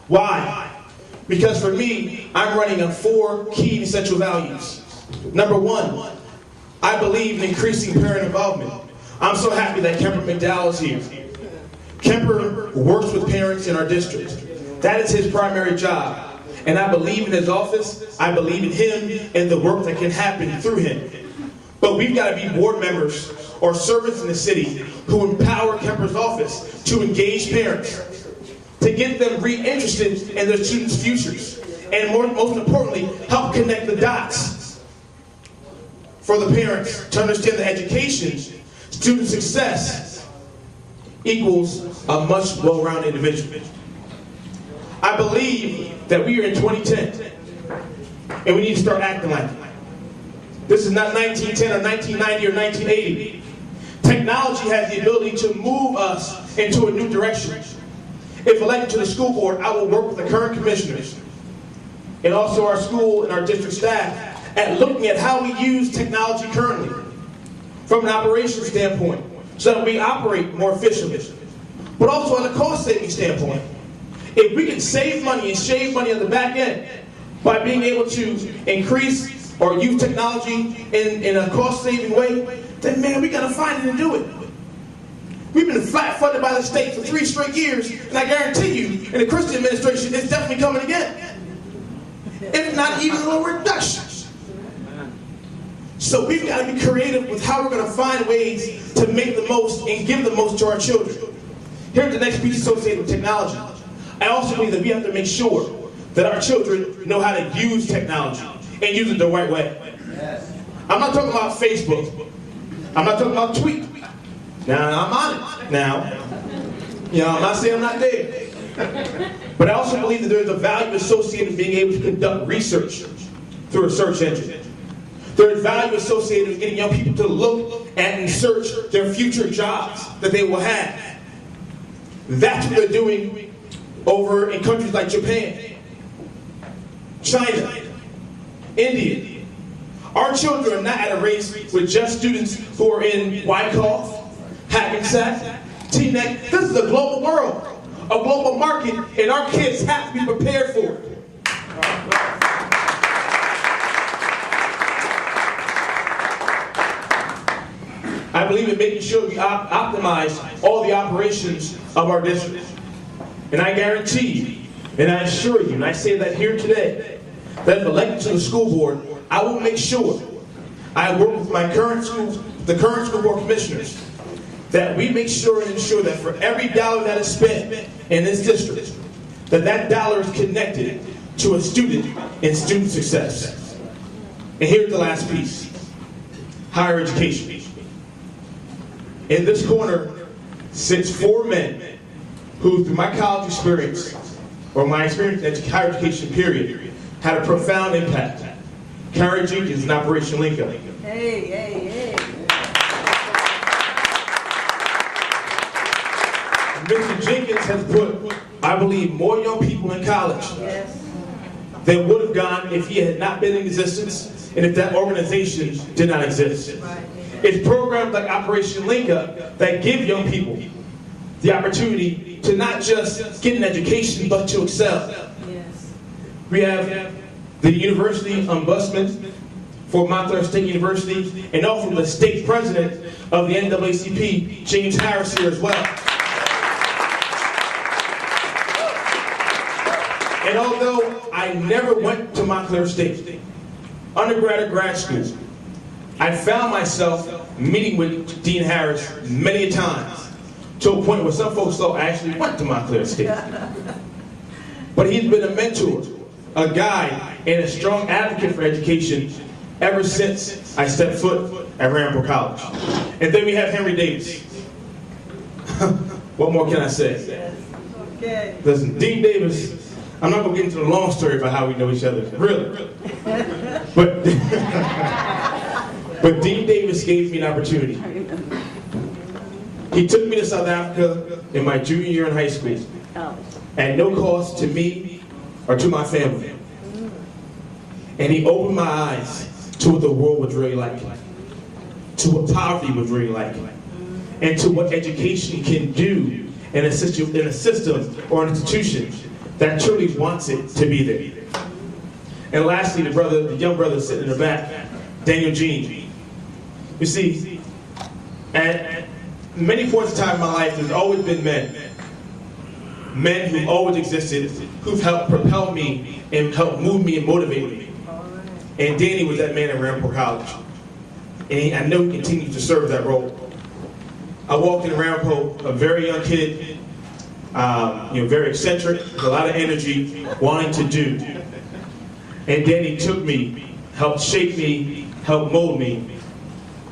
Why? Because for me, I'm running on 4 key essential values. Number 1, I believe in increasing parent involvement. I'm so happy that Kemper McDowell is here. Kemper works with parents in our district. That is his primary job. And I believe in his office, I believe in him and the work that can happen through him. But we've got to be board members or servants in the city who empower Kemper's office to engage parents, to get them reinterested in their students' futures, and most importantly, help connect the dots for the parents to understand that education, student success, equals a much well-rounded individual. I believe that we are in 2010, and we need to start acting like it. This is not 1910 or 1990 or 1980. Technology has the ability to move us into a new direction. If elected to the school board, I will work with the current commissioners and also our school and our district staff at looking at how we use technology currently from an operations standpoint so that we operate more efficiently, but also on a cost-saving standpoint. If we can save money and shave money on the back end by being able to increase or use technology in a cost-saving way, then man, we gotta find it and do it. We've been flat funded by the state for 3 straight years, and I guarantee you, in the Christian administration, it's definitely coming again. If not even a little reduction. So we've got to be creative with how we're going to find ways to make the most and give the most to our children. Here's the next piece associated with technology. I also believe that we have to make sure that our children know how to use technology and use it the right way. Yes. I'm not talking about Facebook. I'm not talking about Tweet. Now, I'm on it. Now, I'm not saying I'm not there. But I also believe that there's a value associated with being able to conduct research through a search engine. There's value associated with getting young people to look at and search their future jobs that they will have. That's what they're doing over in countries like Japan, China, India. Our children are not at a race with just students who are in Wyckoff, Hackensack, Teaneck. This is a global world, a global market, and our kids have to be prepared for it. I believe in making sure we optimize all the operations of our district. And I guarantee you, and I assure you, and I say that here today, that if elected to the school board, I will make sure, I work with the current school board commissioners, that we make sure and ensure that for every dollar that is spent in this district, that dollar is connected to a student and student success. And here's the last piece, higher education. In this corner sits 4 men who, through my college experience, or my experience in higher education period, had a profound impact. Carrie Jenkins in Operation Lincoln. Hey, hey, hey. Mr. Jenkins has put, I believe, more young people in college than would have gone if he had not been in existence and if that organization did not exist. It's programs like Operation Lincoln that give young people the opportunity to not just get an education, but to excel. Yes. We have the University Ombudsman for Montclair State University, and also the state president of the NAACP, James Harris, here as well. And although I never went to Montclair State, undergrad or grad school, I found myself meeting with Dean Harris many times, to a point where some folks thought I actually went to Montclair State. But he's been a mentor, a guide, and a strong advocate for education ever since I stepped foot at Ramapo College. And then we have Henry Davis. What more can I say? Yes. Okay. Listen, Dean Davis, I'm not going to get into the long story about how we know each other, really. But, but Dean Davis gave me an opportunity. He took me to South Africa in my junior year in high school, at no cost to me or to my family. And he opened my eyes to what the world was really like, to what poverty was really like, and to what education can do in a system or an institution that truly wants it to be there. And lastly, the young brother sitting in the back, Daniel Jean. You see, at many points in time in my life, there's always been men who've always existed, who've helped propel me and helped move me and motivate me. And Danny was that man at Rampart College. And I know he continues to serve that role. I walked in Rampart, a very young kid, very eccentric, with a lot of energy, wanting to do. And Danny took me, helped shape me, helped mold me,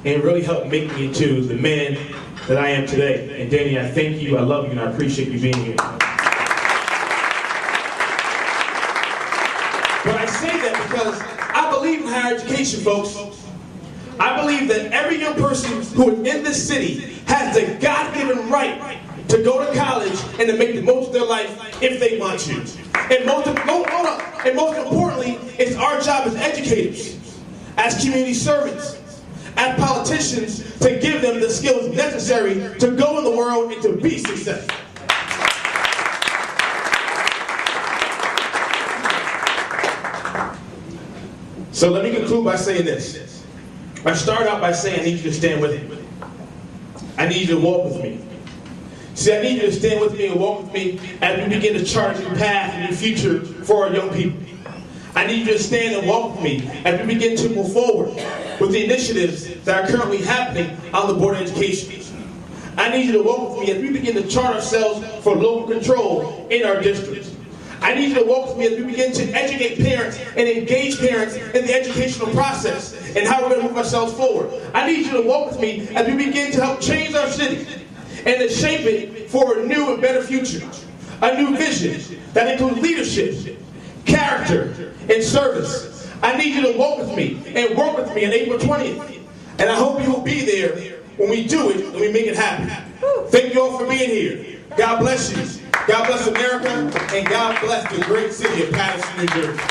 and really helped make me into the man that I am today. And Danny, I thank you, I love you, and I appreciate you being here. But I say that because I believe in higher education, folks. I believe that every young person who is in this city has the God-given right to go to college and to make the most of their life if they want to. And most importantly, it's our job as educators, as community servants, as politicians, to give them the skills necessary to go in the world and to be successful. So let me conclude by saying this. I start out by saying I need you to stand with me. I need you to walk with me. See, I need you to stand with me and walk with me as we begin to chart a new path and new future for our young people. I need you to stand and walk with me as we begin to move forward with the initiatives that are currently happening on the Board of Education. I need you to walk with me as we begin to chart ourselves for local control in our districts. I need you to walk with me as we begin to educate parents and engage parents in the educational process and how we're going to move ourselves forward. I need you to walk with me as we begin to help change our city and to shape it for a new and better future. A new vision that includes leadership, character, and service. I need you to walk with me and work with me on April 20th. And I hope you will be there when we do it and we make it happen. Thank you all for being here. God bless you. God bless America, and God bless the great city of Paterson, New Jersey.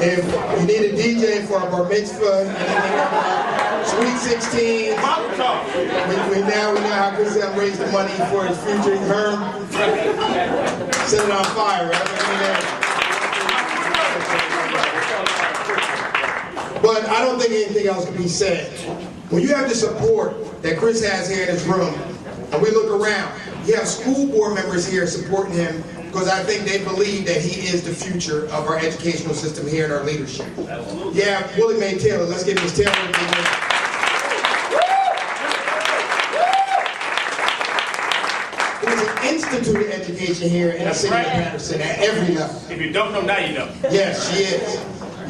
If you need a DJ for a bar mitzvah, Sweet 16, we now have Chris raise the money for his future Herm. Set it on fire, right? But I don't think anything else can be said. When you have the support that Chris has here in this room, and we look around, you have school board members here supporting him because I think they believe that he is the future of our educational system here in our leadership. Yeah, Willie Mae Taylor, let's give Ms. Taylor a big hand. There's an institute of education here in the city of Paterson at every level. If you don't know, now you know. Yes, she is.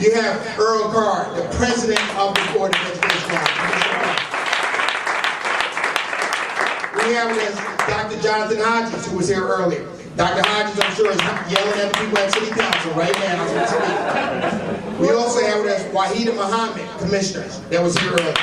You have Earl Card, the president of the Board of Education. We have Dr. Jonathan Hodges, who was here earlier. Dr. Hodges, I'm sure, is yelling at the people at City Council right now. We also have with us Wahida Muhammad, commissioner, that was here earlier.